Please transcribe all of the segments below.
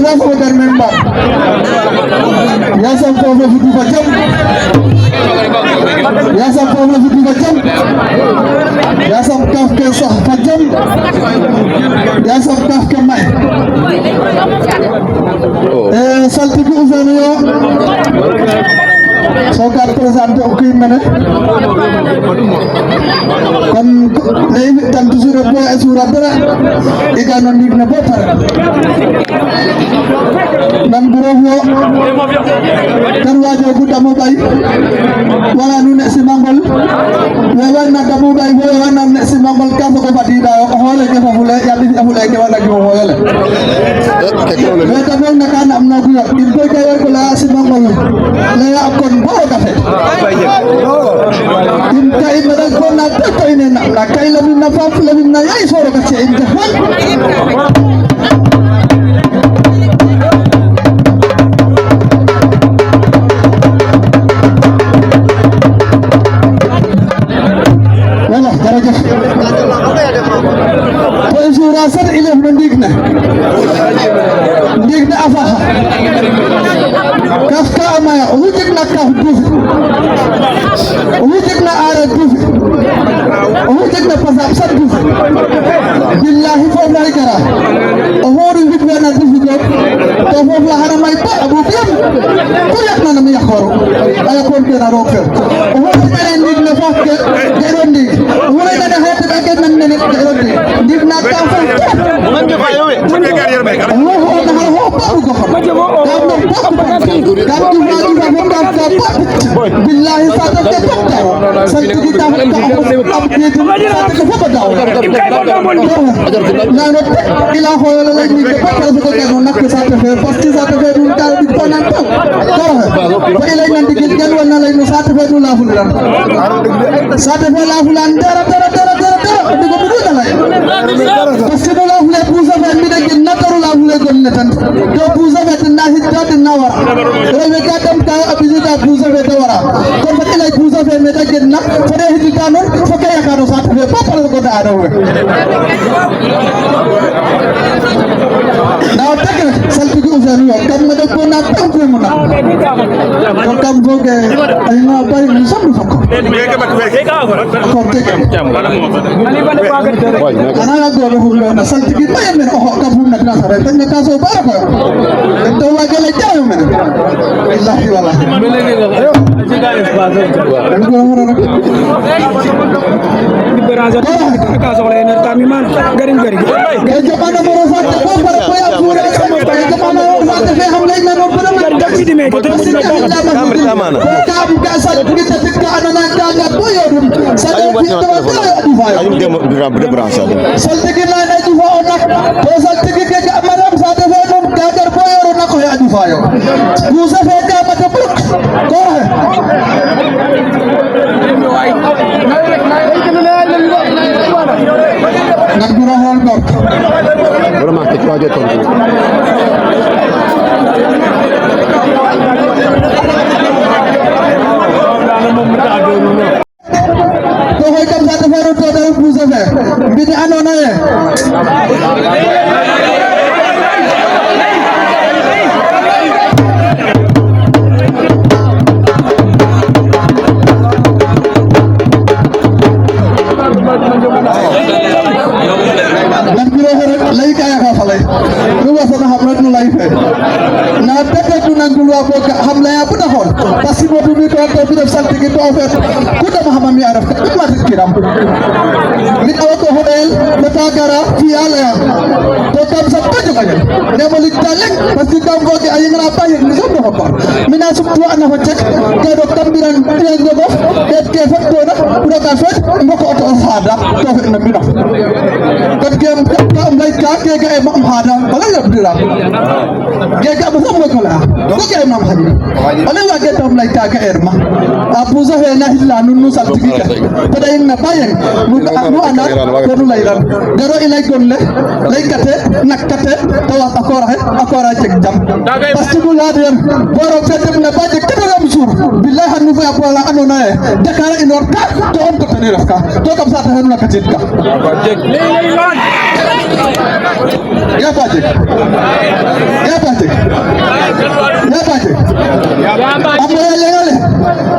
Without other member. Yes, I'm from the Fajam. Yes, I'm from the Fajam. Yes, I'm Kafka Fajam. Yes, I'm Kafka Mai. Saltiki Uzanio. So can present okay minute. Kon David tantu surat ikan non na botar. Dan burowo terwajo gudamo bay. Wala nu nek si mangol. Wala na damo bay wala na nek si mangol ka ko badida hole ke fofule yalla fi afule ke wala ki hole. Weta mel na kan am na ku yak il koy kay ko la si mangol. La ya kon bo kafe. Tim kay madan ko na to ine na kay la min na faf la min na yai soro ka ce inde fan. Wala daraja. Ko surasat ile mendigna. Digna afaha. Kafka amaya wujudna kafduf. Wujudna araduf. Wujudna pasapsat duf. Billahi fa la kara. Awori wujudna duf ko. To fo la haramay pa abu biyam. Ko yakna na mi yakhoro. Ay ko ke na roker. Awori benen digna fakke gerondi. Awori na da hete ba ken nan ne gerondi. Digna ka fa. Man ke fayo we. Man ke carrier me. Allah na ho pa ko xam. Billahi sata ke patta santi kita nano ila hoyala lay ni patta ko ke non nak sata fe fasti sata fe dun dal bi ponan to ko ila nan digil gen wala lay no sata fe dun la fulan sata fe la fulan dara digo bu dalay fasti la fulan buza fe mi de gen nataru la fulan gon netan do buza fe na hidda din nawara rewe ka tam ka abizita buza fe dawara ko fa ila buza fe me de gen na fere hidda non fo ka yakaro sata fe papa ko da do now take salti ko uzani kam ma de ko na tam ko mo na ko kam go ke ay na bari ni sam ko ko take ana na go ro hulo na salti ki pa men ko kam hum na sare tan ka so bara ko to wa gele jaw men billahi wala beraza ka so le na tamiman garin garin ke jamana mo sa ko para ko ya pura ke jamana mo sa fe hum lay na no pura man dakidi me ko kamri tamana kam ka sa kita tikka anana ka ga boyodum sa de ayum de brancha salti ki la na du fa onak to salti ki ke amaram sa de fe non ka gar boyoru na ko ya du fa yo ku sa fe ka mata buk ko Nagura hol bok. Bermak itu aja tuh. To hoy kam satu feru to dalam buza fe. Bini anona ye. lay kaya ka falay lu wasa na hamrat nu life na tete tu nan dulu apa hamla ya pun hol pasti mo tu to bi def salti ki to fet ku da mahama mi araf ka ma kiram min awato hodel mata gara fi ala to tam sa ta joga ne mo lik talek pasti tam go ke ayin apa yang ni so ko min asuk tu ana hocek ke do tambiran tian go det ke fet to na pura ka fet mo ko to hada to fet na mina kat ke am lay ka ke mam hada bala ya bira ke ka mo mo ko la ko ke mam hadi ala wa ke tam lay ka erma abu za he na hilla nunu saltiki ka pada in na bayen nu ana ko nu lay ran daro ilay golle lay kate nakate to akora cek jam pasti ko la der boro fetem na baje ke sur billahi hanu fa apola anona e dakara inor ka to on to tani rafka to kam sa ta hanu nakatit ka ya baje amma yale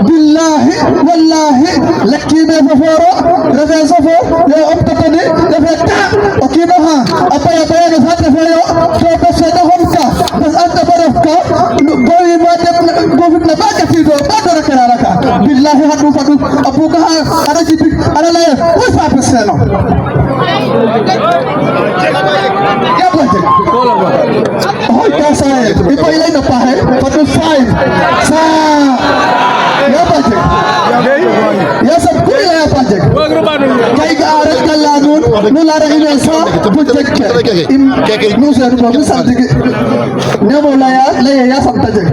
billahi wallahi lakki me foforo rafa sofo yo on to tani rafa ta okino ha apaya bayana fatra fayo to to seda honka bas anta barafka goyi ma dem gofit na baga fido badara kararaka billahi hadu fadu abuka ara jibi ara la wa fa peseno ya baje hoy ka sai ipo ile na pahe fadu sai sa ya baje ya sab kuila ya baje kai ga ara kalladun nu lara ina sa bujekke im nu se ru ko santigi nemo la ya samtaje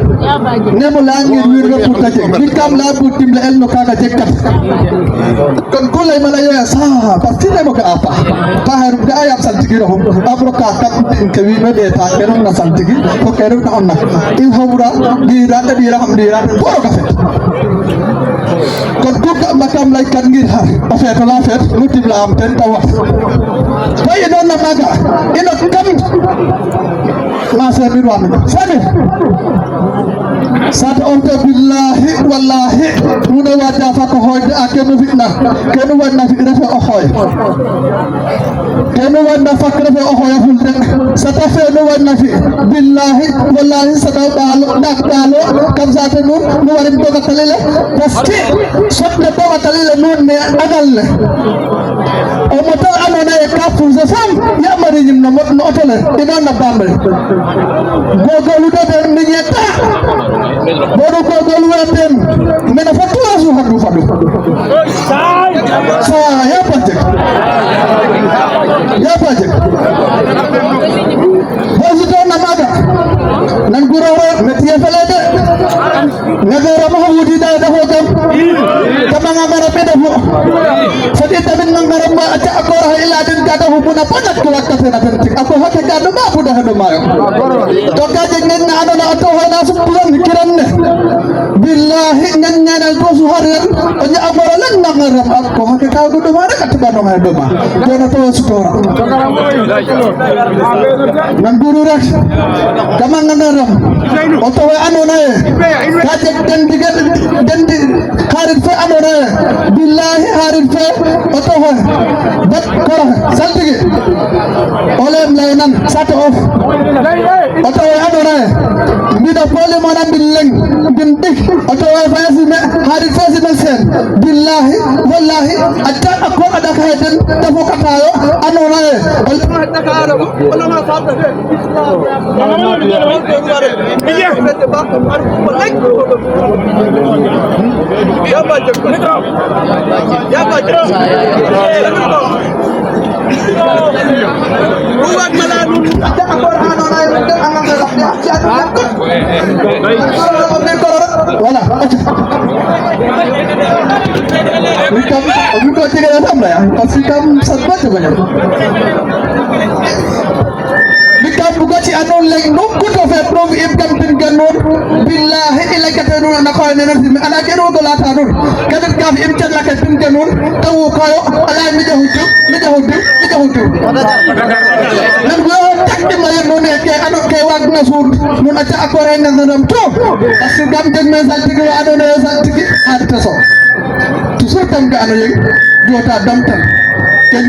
nemo la ngir wir ga putaje ni kam la butim la el no kaga jekkat kon kulay mala ya sa pasti nemo ka apa taharu ga ayam santigi ro abro ka kam tin ke wi me beta kenon na santigi ko kenon na onna in hawra di rada poro ka fet kon duka makam lay kan ngir ha afet la fet mutim la am ten tawa bay non na maga ino kam ma se mi wan sabe sat on to billahi wallahi muna wada fa ko hoyde akenu fitna kenu wadna fi refe o hoy kenu wadna fakra fe o hoy fulde sata fe no wadna fi billahi wallahi sata dalo dak dalo kam sate nun no warim to talile paske sotne to talile nun me agal ne o moto amana e kapu ze fam ya mari nyim no mot no otole ina na bambe gogo lu do den ni nyeta bodo gogo lu den mena fatu asu hadu fadu sa ya pate bozito na maga nan gurawa metiye felede nagara mahmudi da hokam kama ngara peda ho fadi tabin ngara ma acha akora ila din kada hubuna panak to wakka fena pentik ako hote kada ma buda hado mayo to kaje nen na adana ato hana supulan kiranne billahi nannya na to suharan onya akora lan ngaram ako hote ka do ma ka tibano ma do ma dona to sutora nan guru ras kama ngara oto wa anona kaje dendi harid fe amona billahi harid fe oto ho bat kora saltigi olem laynan sat off oto wa amona mida pole mona billeng dindi oto wa fasi me harid fasi me sen billahi wallahi atta ko ada kayden tafo katayo anona wala ma sabta fe ya baje buat malanun ada Quran orang yang angan wala Bukan tiga jam lah ya, pasti kamu satu aja banyak. Bikam buka si anon lagi nunggu tu februar ibkan tinggalun billahi ilai kata nun anak kau nenek sini anak kau tu lah tanun kata kau ibkan lagi tinggalun tahu kau alai mijah hudu dan gua tak di mana nun ke anak kewak nasur nun aja aku orang yang dalam tu pasti kamu jangan salti kau anon yang salti ada so tu serta ke anon yang dua tak damtan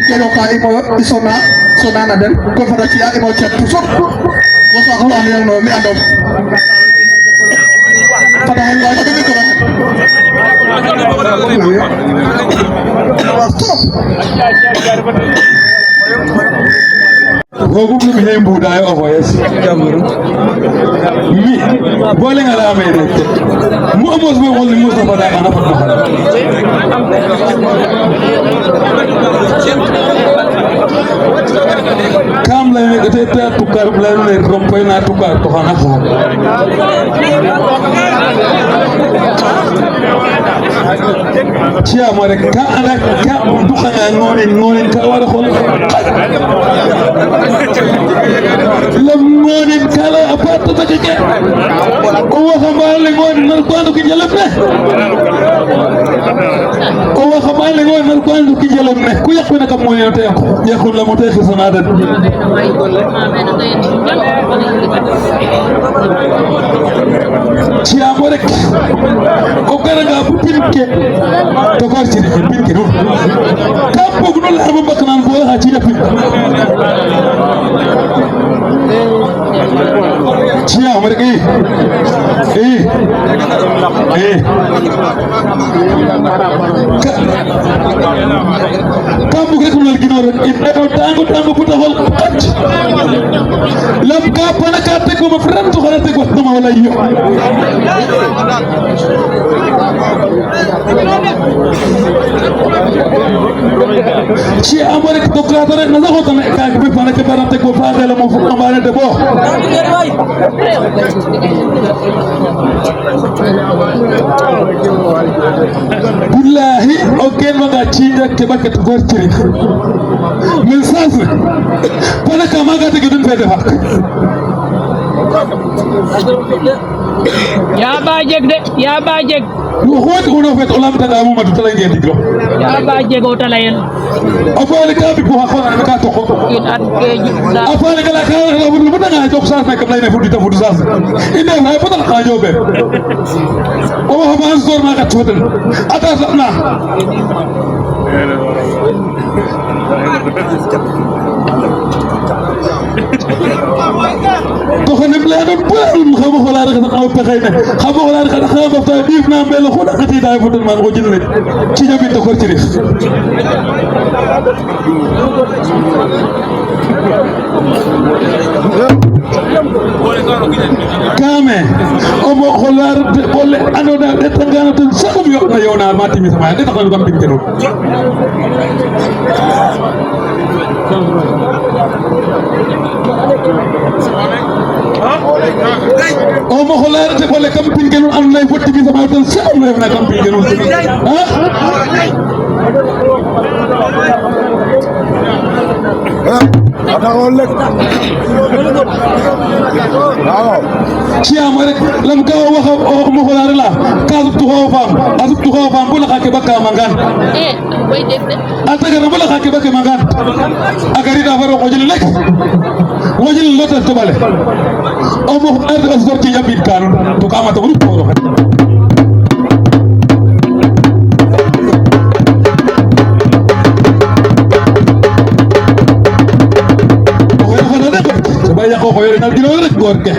kelo ka imo isona sonana den ko fada ci imo chat toujours mo sa ko am yang no mi andom pada hen ga ko Gogum mi hembu dayo avoyes jamuru mi bole ngala mere mu amos be wol Mustafa da ana fa kam lay ne te tukar lay ne rompay na tukar to xana xaar ci amore ka ana ka du xana ngonen ka wara xol lam ngonen kala apata take ko waxa male ngonen nar ko ki jalame ko waxa male ngonen nar ko ki jalame ku yakuna kam moyen te yakul la mote sanada ci amore ko garaga bu pinke to ko ci pinke no ka bogu no la ba kan bo ha ci def ci amore ka bu rek no gino rek tango puta hol lam ka pana ka te ko ma fran to xala te ko ma wala yo ci amore to ka tare na za hota na ka be pana ke barate ko fa gala mo fu amane de bo billahi oken maga ci ke baket gortiri min sasre pana ka maga te gudun fede hak ya ba jeg وخوات هنا في طلاب تدامو ما تطلعين جديد له. يا باجي قوتلاين. أفعل كابي بوها خلا أنا كاتوكو. أفعل كلا كلا لا بدل بدل أنا جوكسان ما كبلاين فودي تفودي ساس. إنه هاي بدل خاجوبه. أوه هم أنصار ما كتوتن. أتاسنا. تخن بلاد بال خبو خلا رك أو بخينا خبو خلا رك خبو تبيف نام بلو خدا كتير داي فوتن مان وجين لي تيجا بنت كورتيري كامه أمو خلا بقول أنا ده تنجان تنسكم يونا ما تيجي سماع ده تكون كم بنتلو Omo kholar te bole camping kenun am nay fotti bi sama tan sa am na camping kenun Ada olek. ci amare lam ka wax omo kholar la ka tu ho fam bu la ka bakka mangan way def de ataga na bu la ka bakka mangan agari da faro ko jël lek wajil lotal to bale omo kholar de sorti yabit kanun to kama to ko Vaya cojo, yo no quiero ver porque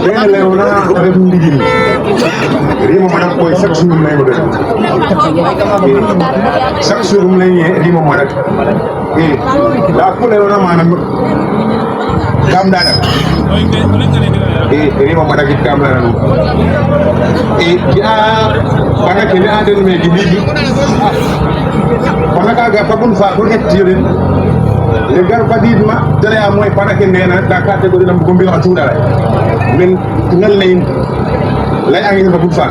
Dia leona rem digin. Rimo mana koi sak surum nai bodek. Sak surum nai rimo mana. Aku leona mana kam dana. Rimo mana kita kam dana. Dia pada kini ada me gidi. Pada kagak pun fakir kecilin. Legar padidma dara ya moy panake neena da catégorie lam ko mbi wax dara men ngal lay lay angi ba bu fa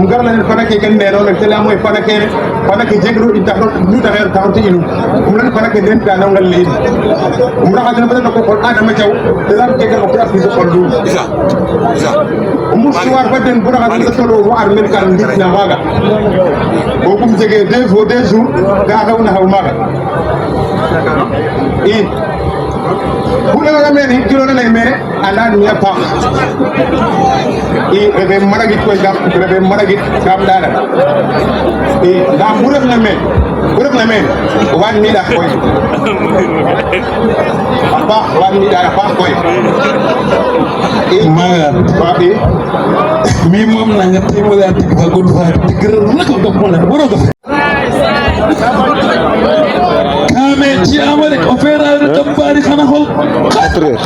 gar la panake ken neeno nak tele moy panake jegru intahro ñu taxer taxti inu lan panake den da ngal lay raxa dina ba ko adama jaw de lam tegal ko fi so xol du isa suwar ba den bu raxa dina tolo wa ar men kan nit na waga ko kum jege 2 jours ga daw na haw maga Bula meni kilo na mene alan niya pa. I rebe maragit ko gam dara. I da buruk na men. Wan mi da koy. Apa wan mi da pa koy. Maga Papi mi mom na nga timo ya tik ba gol fa tigre nak ko ko la boro ko kame ci amare ko fera de tambari xana xol 4 heures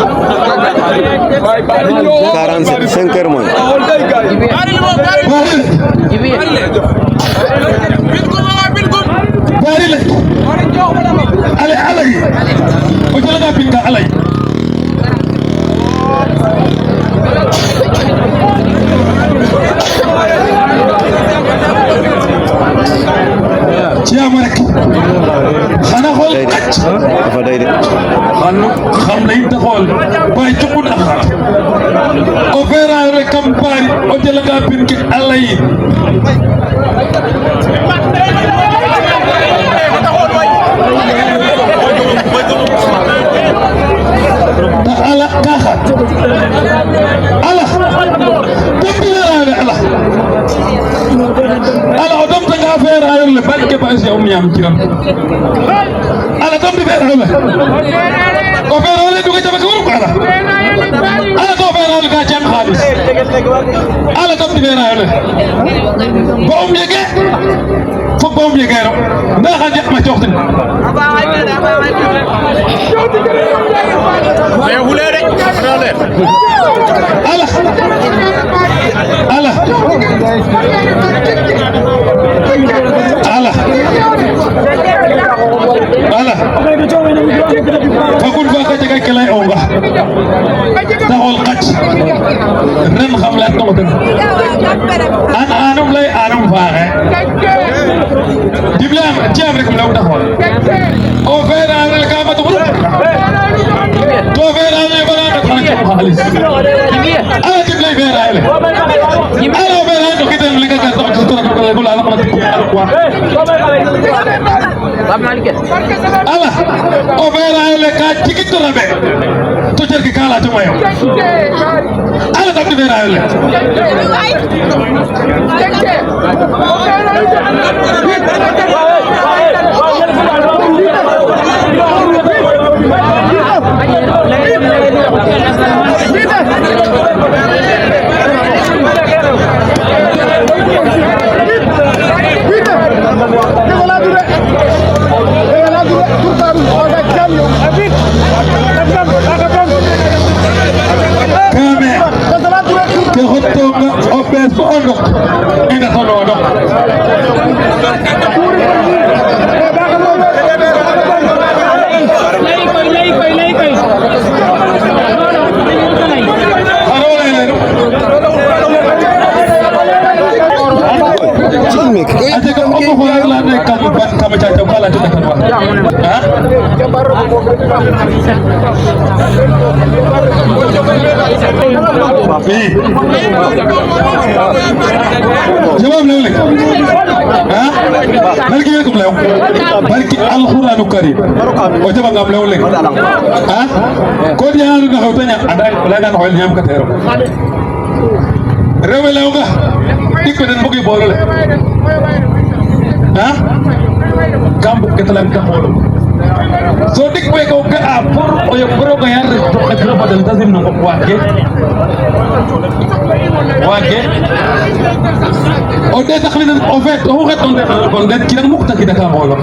45 heures mooy bari la ale alay o jala ga pinga alay ci am rek xana xol dafa day de xam lay ta xol bay ci ko dafa o fera rek campagne o jala ga pin ki alay ta ala kaxa ala tambila ala o dom tanga fera le barke ba ci am ñam ci ram ala dom di fera le ko fera le du ko jaba ko ala ko fera le ga jam khalis ala dom di fera le bom yege fo bom yege ro na xa jeex ma joxtin ala ala ala fakul ba ka jaga kelay onga ta hol qat ren xam la to den an anum lay anum faaxe diblam jam rek law ta hol o fera rek ka ma to fera ne bala ta ko xaalis ala diblay fera le ala fera to kitem li ka ka to ko la ko ala o fera le ka tikito rabe to jer ki kala to mayo ala ta fera le ke hotto o bes ko ondo ina tono do lay koy ate ko ko ko la ne kam kam cha cha bala to kan wa ha papi jawab le ha barki ko lew barki alquran karim o jaba ngam lew le ha ko dialu na hawtanya ada la dan hol nyam ka tero rewe lew ga dikko den bugi bolole ha gambu ketalan ka holo so dik be ko ka apur o yo bro ga yar to khadra badal tazim no ko wake o de takhlidan o fait o xet on de kon den ki nak mukta ki daka holo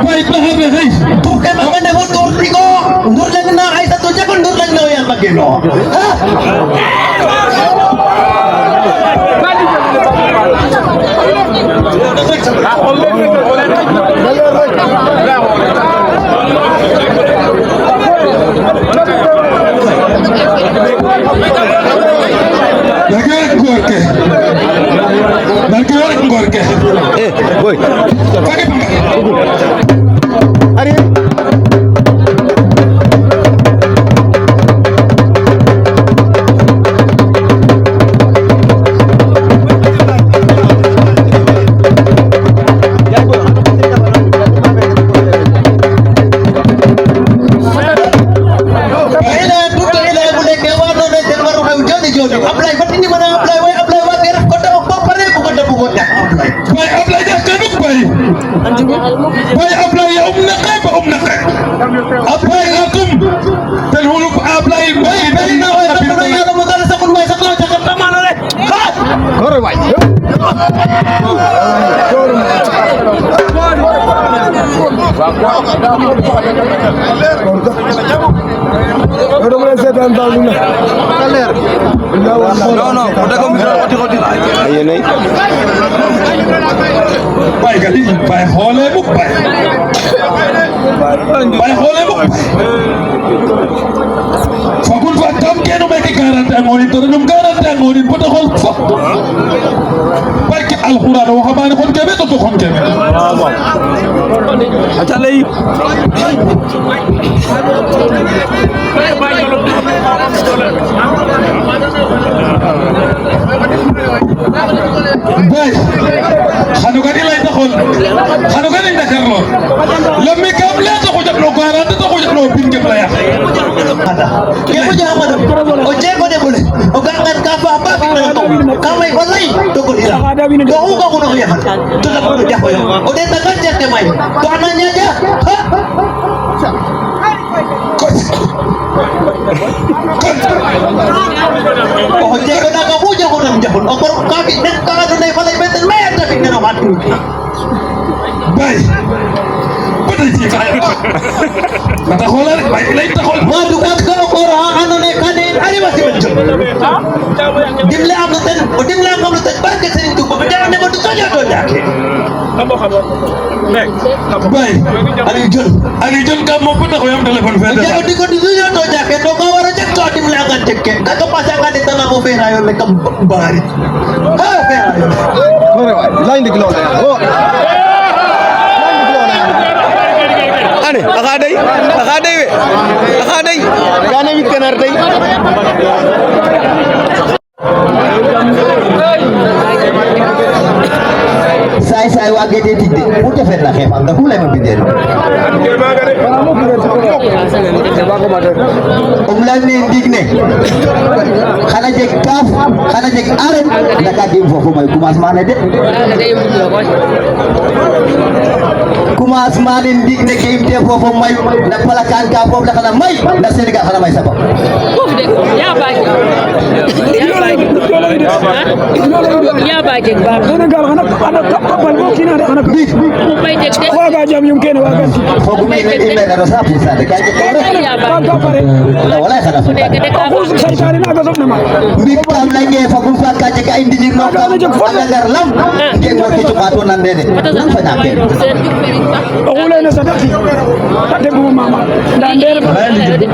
baik lah hai tu kan akan dah mundur tiga mundur lagi nak ai satu je mundur lagi nak yang bagi no ha Boy. Pakai pamba. Ari. Bay Ablaye ya naqay ba naqay Ablaye akum telhulu Ablaye bay na wa ya mo dala sa kun way sa ko ta ka mano le Kore way. Ayo naik. bay gali bay hole bu bay hole bu fakul fa tam kenu me ki garante ngoni to num garante ngoni ko to hol fa barki alquran wa xamane kon kebe to kon kebe Acha lay. bay xanu gadi lay taxol xanu gadi Dakar lo lammi kam la taxu jab no garante taxu jab no bin ke playa ke ko jama do o je ko de bole o gangan ka fa ba fi na to ka mai wallahi to ko dira to ko ko no ya to la ko de ko o de ta kan je te mai to ananya ja o je ko da ka buja ko nam jahun o ko ka bi ne ka do nei falai beten me ta fi na ma tu bay bata ci kaya bata xoolal bay lay taxol ma du ka ko ra anu ne kane ari wasi ben dimle am ten o dimle am ten barke Serigne Touba ba dara ne ma du soja do jaake bay ali jon kam mo bata ko yam téléphone fe de jago diko di soja do jaake to ka wara jek to dimle am jekke ka to pasa ka de tana mo fe rayo le kam bari ha fe rayo Kore way. Lain di kilo. Oh. Ane, akadai we. Akadai. Gane wit kenar day. say wa gede tidde pour te faire la xef nga ku lay ma bindel la ne digne xana jeg kaf xana jeg aren naka dim fofu may commencement ne de commencement ne digne ke imte fofu may na palakan ka fofu la xana may na Sénégal xana may sapa ya baje ba Senegal xana papal mo kina de xana bit bay deg de waga jam yum kene waga fofu may ne imbe na sa pour ça de kay ka pare wala xana fa ko saytani na ga sofna ma mbit am la nge fofu fa ka je ka indi dir no kam ala gar lam ke mo ke to nan de nan fa jaake o wule na sadati ate bu mama ndander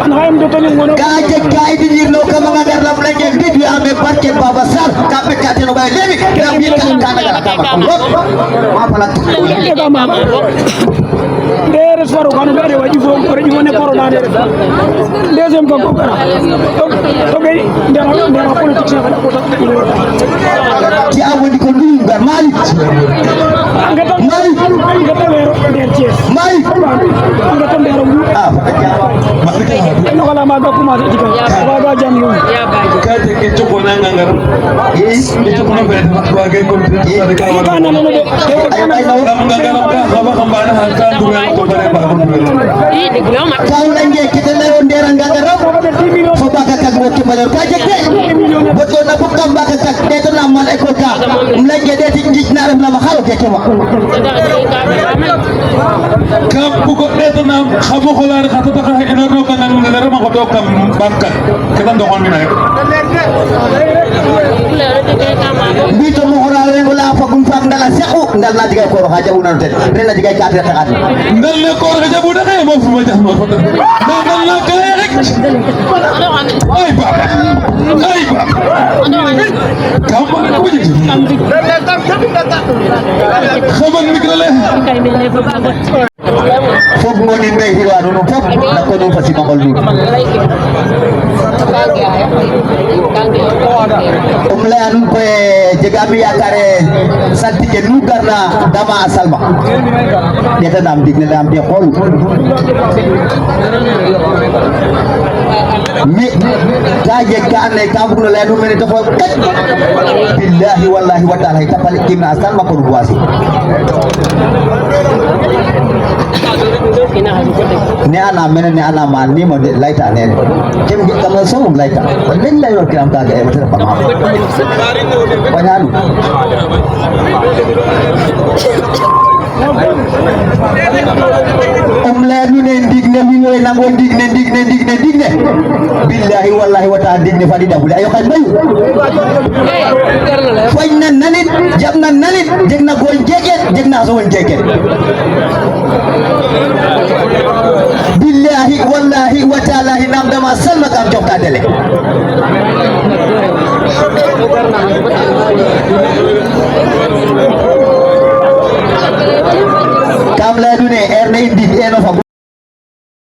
an hayam do tani ngono ka je ka indi dir no kam nga gar lam la nge mbit wi ame barke baba sar ka pe ka te no bay lebi ka mbit ka na ka ma pala ke ga mama der soro kanu bere waji fo ko reji woni koro na der deuxième ko kara to be ndera politique na ko ta ci awodi ko dum gar malik ngata ngata wero der ties malik ngata ndero ah no kala ma ga kuma di ka waga jam yum ya baje ka te ke choko na ngangar ke choko na be wa ge ko de ka wa ka na no de ay law am ngangar ka xaba xambana han ka dugal ko bare ba ko i de glo ma ka la nge kite na yo ndera ngara fo baka ka mo ke mayor ka je ke boto na ko kam baka ka de to na mal e ko ka mlenge de ti ngij na rem na ma xalo ke ke ma kam bu ko neto na xabo xolar xata ta xa ina ro kan nu ne ma ko to kam bankat ke tan do xon mi na rek bi to mo horale wala fa gum fa ndala saxu ndal na diga ko ha jabu nan te ren na diga ka te taxat ndal ne ko ga jabu da xey mo fu ma jax mo fa ndal na ka rek ay baba kam ko ji xamal mi la fop ngoni mbey xiwa nuun fop na ko nuun fasi mangol nuun laya nuun koy jegaam yaakare saltige nu garna dama a salma ɗetanam dig ne layam te xool mi ka jeg ka ando naye ka bug no leya nuun mene te xool kat billahi wallahi wa taala ta pale kimna a salma kon voici ne ana mene ne ana man ni mo layta nene kem ge kam so mo layta len lay wor kiram kaga e wata pa ma wanyanu lenu ne ndigne mi ngoy nango ndigne billahi wallahi wa ta'ala ndigne fadi dawul ayo kan bayu fayna nanit jamna nanit jegna goy jegen jegna so won jegen billahi wallahi wa ta'ala nam dama salma kam jokta dele kam la dune erne indi eno fa